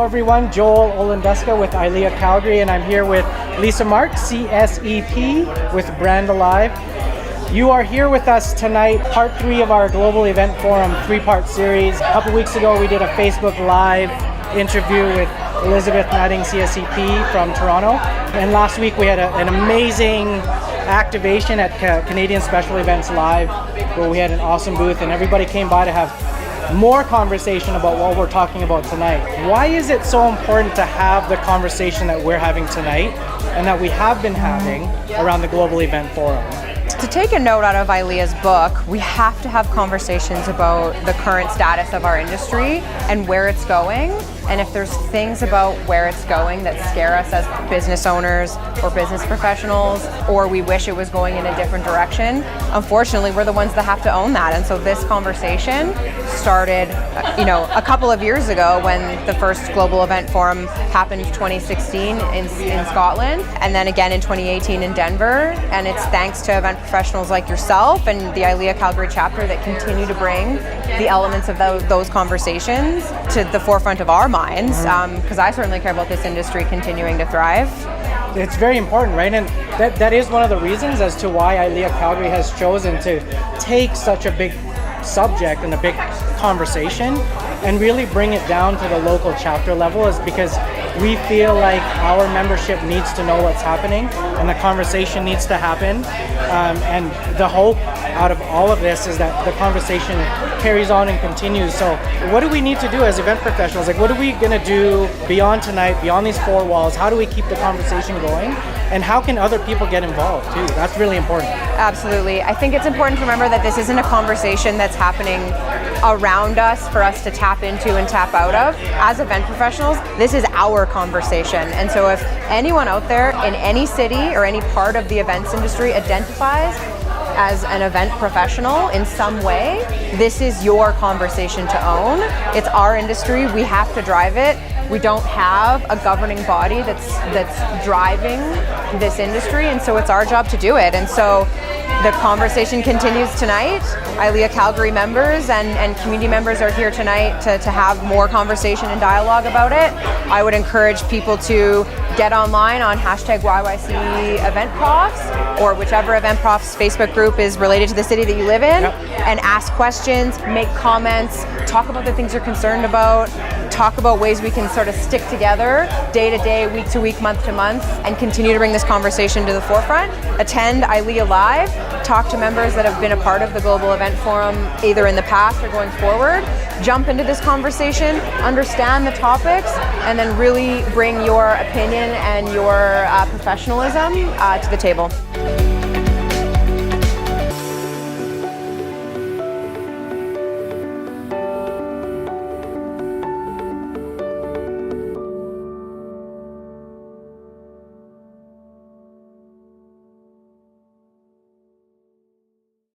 everyone, Joel Olendeska with ILEA Calgary, and I'm here with Lisa Mark, CSEP with Brand Alive. You are here with us tonight, part 3 of our Global Event Forum 3-part series. A couple weeks ago we did a Facebook Live interview with Elizabeth Nutting, CSEP from Toronto, and last week we had an amazing activation at Canadian Special Events Live where we had an awesome booth and everybody came by to have more conversation about what we're talking about tonight. Why is it so important to have the conversation that we're having tonight and that we have been having around the Global Event Forum? To take a note out of ILEA's book, we have to have conversations about the current status of our industry and where it's going. And if there's things about where it's going that scare us as business owners or business professionals, or we wish it was going in a different direction, unfortunately, we're the ones that have to own that. And so this conversation started, a couple of years ago when the first Global Event Forum happened in 2016 in Scotland, and then again in 2018 in Denver. And it's thanks to event professionals like yourself and the ILEA Calgary chapter that continue to bring the elements of those conversations to the forefront of our minds, because I certainly care about this industry continuing to thrive. It's very important, right? And that is one of the reasons as to why ILEA Calgary has chosen to take such a big subject and a big conversation and really bring it down to the local chapter level, is because we feel like our membership needs to know what's happening and the conversation needs to happen. And the hope out of all of this is that the conversation carries on and continues. So what do we need to do as event professionals? Like, what are we going to do beyond tonight, beyond these 4 walls? How do we keep the conversation going? And how can other people get involved too? That's really important. Absolutely. I think it's important to remember that this isn't a conversation that's happening around us for us to tap into and tap out of. As event professionals, this is our conversation. And so if anyone out there in any city or any part of the events industry identifies as an event professional in some way, this is your conversation to own. It's our industry. We have to drive it. We don't have a governing body that's driving this industry, and so it's our job to do it. And so the conversation continues tonight. ILEA Calgary members and community members are here tonight to have more conversation and dialogue about it. I would encourage people to get online on #YYC Event Profs or whichever Event Profs Facebook group is related to the city that you live in, and ask questions, make comments, talk about the things you're concerned about, talk about ways we can sort of stick together day to day, week to week, month to month, and continue to bring this conversation to the forefront. Attend ILEA Live, talk to members that have been a part of the Global Event Forum either in the past or going forward, jump into this conversation, understand the topics, and then really bring your opinion and your professionalism to the table.